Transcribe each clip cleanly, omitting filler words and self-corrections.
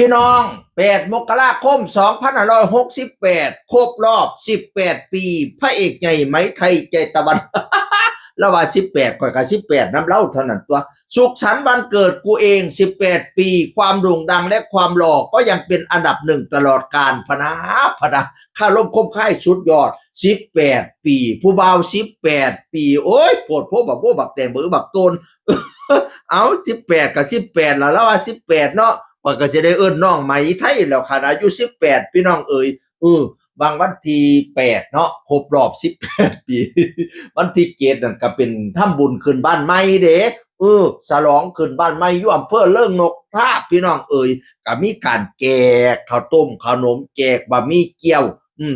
พี่น้อง8 มกราคม 2568 ครบรอบ 18 ปีพระเอกใหญ่ไหมไทยใจตะวัน แล้วว่า18ข่อยก็18น้ำเล่าเท่านั้นตัว สุขสันต์วันเกิดกูเอง 18 ปี ความโด่งดังและความหล่อก็ยังเป็นอันดับหนึ่งตลอดกาลพนะค่าลมคมค่ายชุดยอด 18 ปี ผู้บ่าว 18 ปี โอ้ยโปวดพวกบักแดงเบือบักโตน เอา18กับ18แล้วว่า18เนาะข่อยก็สิได้เอิ้นน้องไหมไทยแล้วค่ะอายุ18พี่น้องเอ๋ยบางวันที่8เนาะครบรอบ18ปีวันที่7นั่นก็เป็นทำบุญขึ้นบ้านใหม่เด้ฉลองขึ้นบ้านใหม่อยู่อำเภอเริงนกทาพี่น้องเอ๋ยก็มีการแจกข้าวต้มขนมแจกบะหมี่เกี๊ยว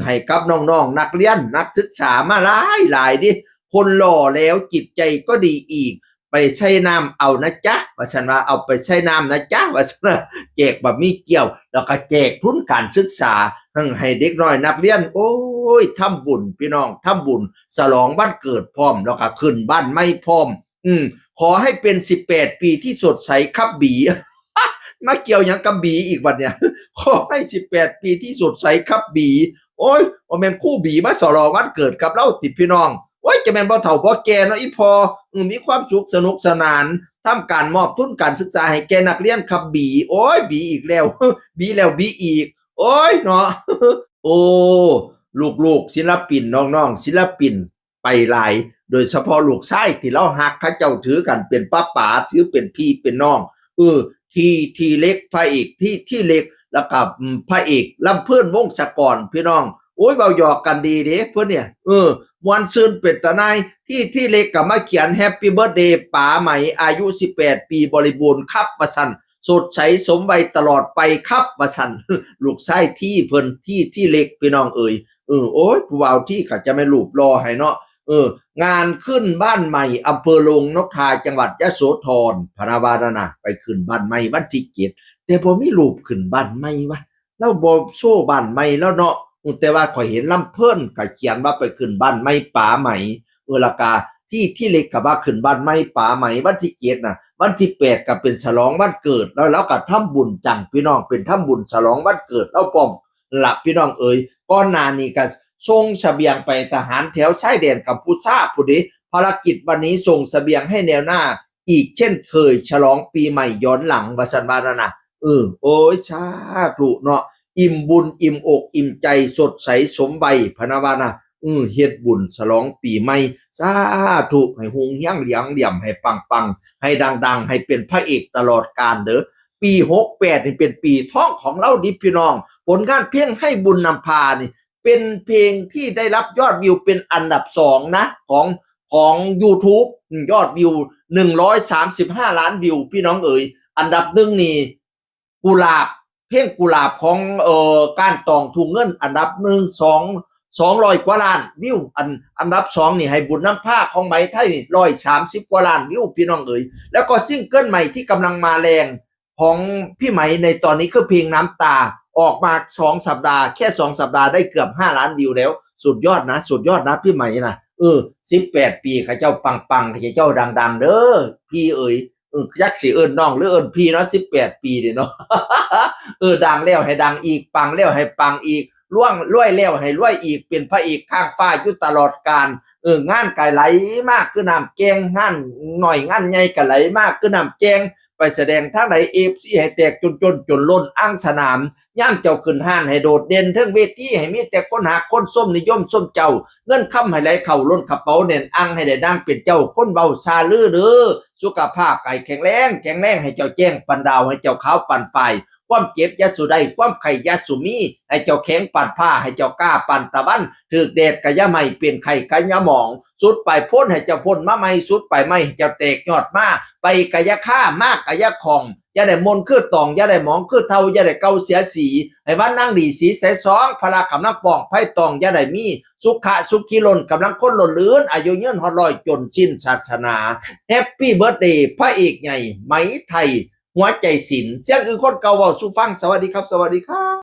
ให้กับน้องๆนักเรียนนักศึกษามาหลายดิคนหล่อแล้วจิตใจก็ดีอีกไปใช้น้ำเอานะจ๊ะว่าฉันว่าเอาไปใช้น้ำนะจ๊ะว่าฉันแจกบะหมี่เกี๊ยวแล้วก็แจกทุนการศึกษาให้เด็กน้อยนักเรียนโอ้ยทำบุญพี่น้องทำบุญฉลองวันเกิดพร้อมแล้วก็ขึ้นบ้านไม่พร้อมขอให้เป็น18 ปีที่สดใสครับบี มาเกี่ยวอย่างกับบีอีกวันเนี่ยขอให้18 ปีที่สดใสครับบีโอ้ยว่าแม่นคู่บีมาฉลองวันเกิดกับเราติดพี่น้องโอ้ยจะแม่นบ่เฒ่าบ่แก่เนาะอีพอมีความสุขสนุกสนานทำการมอบทุนการศึกษาให้แก่นักเรียนครับบีโอ้ยบีอีกแล้ว บีแล้วบีอีกโอ้ยเนาะ โอ้ลูกศิลปินน้องๆศิลปินไปหลายโดยเฉพาะลูกชายที่เราฮักเขาเจ้าถือกันเป็นป้าป๋าถือเป็นพี่เป็นน้องที่เล็กพระเอกที่เล็กแล้วกับพระเอกลำเพื่อนวงศกรพี่น้องโอ้ยเว้าหยอกกันดีเด้เพิ่นเนี่ยมวนซื่นเป็นตาหนายที่เล็กก็มาเขียนแฮปปี้เบิร์ธเดย์ป๋าไหมอายุ18 ปีบริบูรณ์ครับว่าซั่นสดใสสมวัยตลอดไปครับว่าซั่น ลูกชายที่เพิ่นที่เล็กพี่น้องเอ๋ยโอ้ยผู้บ่าวที่ก็จะไม่รูปรอให้เนาะงานขึ้นบ้านใหม่อำเภอลงนกทาจังหวัดยโสธรพระวารณะไปขึ้นบ้านใหม่วันที่7แต่บ่มีรูปขึ้นบ้านใหม่วะแล้วบ่โชว์บ้านใหม่แล้วเนาะแต่ว่าข่อยเห็นลำเพิ่นก็เขียนว่าไปขึ้นบ้านใหม่ป๋าใหม่แล้วก็ที่เล็กก็ว่าขึ้นบ้านใหม่ป๋าใหม่วันที่7น่ะวันที่8ก็เป็นฉลองวันเกิดแล้วก็ทำบุญจังพี่น้องเป็นทำบุญฉลองวันเกิดแล้วพร้อมล่ะพี่น้องเอ๋ยก่อนหน้านี้ก็ส่งเสบียงไปทหารแถวชายแดนกัมพูชาผู้ใดภารกิจวันนี้ส่งเสบียงให้แนวหน้าอีกเช่นเคยฉลองปีใหม่ย้อนหลังว่าซั่นว่านั่นน่ะโอ้ยสาธุเนาะอิ่มบุญอิ่มอกอิ่มใจสดใสสมวัยพะนะว่านะเฮ็ดบุญฉลองปีใหม่สาธุให้ฮุงเฮียงเหลียงเหลี่ยมให้ปังๆให้ดังๆให้เป็นพระเอกตลอดกาลเด้อปี68นี่เป็นปีทองของเราดิพี่น้องผลงานเพลงให้บุญนำพานี่เป็นเพลงที่ได้รับยอดวิวเป็นอันดับ2นะของ YouTube ยอดวิว135 ล้านวิวพี่น้องเอ๋ยอันดับ1นี่กุหลาบเพลงกุหลาบของก้านตองทุ่งเงินอันดับ1 200 กว่าล้านวิวอันดับ2นี่ให้บุญน้ำพาของไหมไทยนี่130 กว่าล้านวิวพี่น้องเอ๋ยแล้วก็ซิงเกิลใหม่ที่กำลังมาแรงของพี่ไหมในตอนนี้คือเพลงน้ำตาออกมา2 สัปดาห์แค่2 สัปดาห์ได้เกือบ5 ล้านวิวแล้วสุดยอดนะพี่ไหมนะ18 ปีเขาเจ้าปังเขาเจ้าดังๆเด้อพี่เอ๋ยยักษ์สิเอิ้นน้องหรือเอิ้นพี่เนาะ18 ปีเด้เนาะ ดังแล้วให้ดังอีกปังแล้วให้ปังอีกรวยแล้วให้รวยอีกเป็นพระเอกข้างฟ้าอยู่ตลอดกาลงานก็ไหลมากคือน้ำแกงงานหน่อยงานใหญ่ก็ไหลมากคือน้ำแกงไปแสดงทางไหน FC ให้แตกจนล้นอ้างสนามย่างเจ้าขึ้นห้านให้โดดเด่นเทิงเวทีให้มีแต่คนหาคนส้มนิยมส้มเจ้าเงินค้ำให้ไหลเข้าล้นกระเป๋าเน่นอังให้ได้ดังเป็นเจ้าคนเว้าซาลือเด้อสุขภาพไก่แข็งแรงให้เจ้าแจ้งปันดาวให้เจ้าขาวปันไฟความเจ็บยาสุได้ความไข่ยาสุมีให้เจ้าแข็งปันผ้าให้เจ้ากล้าปันตะวันถึกแดดกะยะไม่เปลี่ยนไข่กะยะหมองสุดไปพ้นให้เจ้าพ้นมาไม่สุดไปไม่ให้เจ้าแตกยอดมาไปกะยะฆ่ามากกะยะของอย่าได้มนคือตองอย่าได้หมองคือเทาอย่าได้เกาเสียสีให้ว่านั่งดีสีใสสองพละกำลังปองไพ่ตองอย่าได้มีสุขะสุขีล้นกำลังคนล้นเลือนอายุยืนฮอดร้อยจนสิ้นศาสนาแฮปปี้เบิร์ธเดย์พระเอกใหญ่ไหมไทยหัวใจศิลป์เสียงคือคนเก่าเว้าสู่ฟังสวัสดีครับ